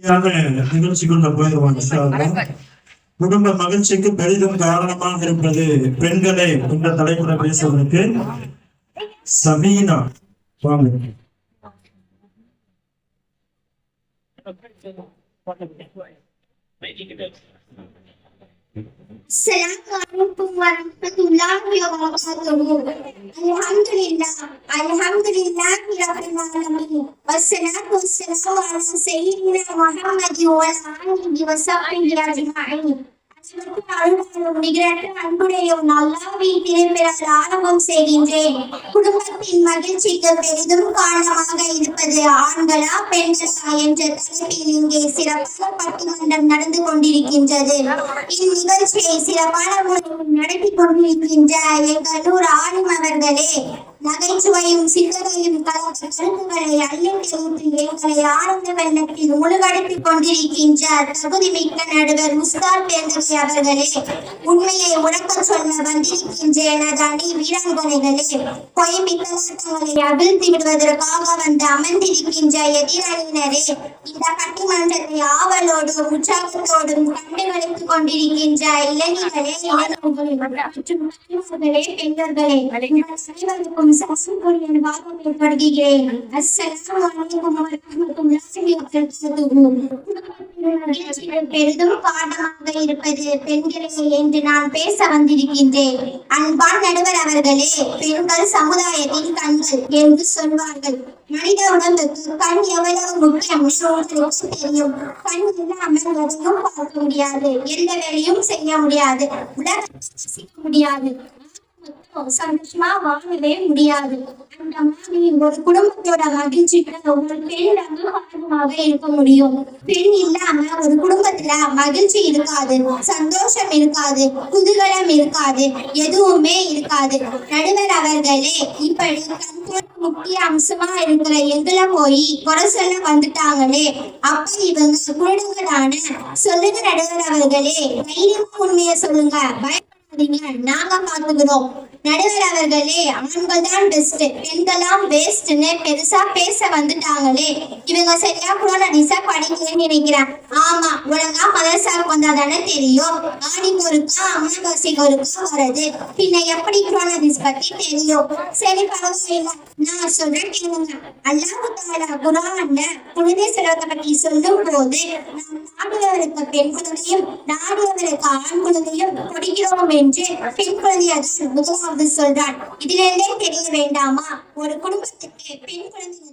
நிகழ்ச்சிக்குள்ள போயிடுவாங்க. குடும்ப மகிழ்ச்சிக்கு பெரிதும் காரணமாக இருப்பது பெண்களே என்ற தலைப்புல பேசுவதற்கு சபீனா வாங்க. Assalamualaikum warahmatullahi wabarakatuh. Alhamdulillahirabbil alamin. Wassalatu wassalamu ala sayyidina Muhammadin wa alihi wa sahbihi ajma'in. ஆரம்பம் செய்கின்றேன். குடும்பத்தின் மகிழ்ச்சிக்கு பெரிதும் காரணமாக இருப்பது ஆண்களா பெண்களா என்ற தலைப்பில் இங்கே சிறப்பான பட்டிமன்றம் நடந்து கொண்டிருக்கின்றது. இந்நிகழ்ச்சியை சிறப்பான முறையில் நடத்தி கொண்டிருக்கின்ற எங்களூர் ஆளுமவர்களே, நகைச்சுவையும் சிந்தனையும் கலந்த கருத்துக்களை அள்ளித்தெழுத்து எங்களை ஆனந்த வெள்ளத்தில் முழுகடுத்திக் கொண்டிருக்கின்ற தகுதி மிக்க நடுவர் உஸ்தாத் பேந்தகை அவர்களே, உண்மையை உறக்க சொல்ல வந்திருக்கின்ற எனது அணி வீராங்கனைகளே, பொய்மிக்க நாட்டங்களை அவிழ்த்து விடுவதற்காக வந்து அமர்ந்திருக்கின்ற எதிரணியினரே, இந்த பட்டிமன்றத்தை ஆவலோடும் உற்சாகத்தோடும் கண்டுகளித்துக் கொண்டிருக்கின்ற இளைஞர்களே, மற்றும் பெண்களே, அனைவருக்கும் பெரிதும் பாடமாக இருப்பது பெண்களே என்று நான் பேச வந்திருக்கின்றேன். அன்பான் நடுவர் அவர்களே, பெண்கள் சமுதாயத்தின் கண்கள் என்று சொல்வார்கள். மனித உடம்புக்கு கண் எவ்வளவு முக்கியம் உங்களுக்கு தெரியும். கண் இல்லாமல் எதையும் பார்க்க முடியாது, எந்த வேலையும் செய்ய முடியாது, உலக முடியாது, சந்தோஷமா வாழவே முடியாது. அந்த மாதிரி ஒரு குடும்பத்தோட மகிழ்ச்சிக்கு ஒரு பெண் காரணமாக இருக்க முடியும். பெண் இல்லாம ஒரு குடும்பத்துல மகிழ்ச்சி இருக்காது, சந்தோஷம் இருக்காது, குதூகலம் இருக்காது, எதுவுமே இருக்காது. நடுவர் அவர்களே, இப்படி முக்கிய அம்சமா இருக்கிற எங்களை போய் குறை சொல்ல வந்துட்டாங்களே, அப்ப இவங்க குழந்தைகளான சொல்லுங்க நடுவர் அவர்களே, தைரியமா உண்மையை சொல்லுங்க, நாங்க பாத்துக்கிறோம். நடுவர் அவர்களே, ஆண்கள் தான் பெஸ்ட், பெண்கள்லாம் வேஸ்ட்னு பெருசா பேச வந்துட்டாங்களே, இவங்க சரியா குரோனடிஸா படிக்கலன்னு நினைக்கிறேன். ஆமா, ஒழுங்கா மதரசாவுக்கு வந்தா தானே தெரியும். ஆடிக்கு ஒருக்கா அமாவாசைக்கு ஒருக்கா வருது, பின்ன எப்படி குரோனடிஸ் பத்தி தெரியும்? சரி, பரவாயில்ல, நான் சொல்றேன் கேளுங்க. அல்லாஹ் தஆலா குர்ஆன்ல புனித செலவத்தை பற்றி சொல்லும் போது, நாம் நாடியவருக்கு பெண் குழந்தையும் நாடியவருக்கு ஆண் குழந்தையும் கொடுக்கிறோம் என்று பெண் குழந்தையாக முதலாவது சொல்றான். இதிலிருந்தே தெரிய வேண்டாமா, ஒரு குடும்பத்துக்கு பெண் குழந்தை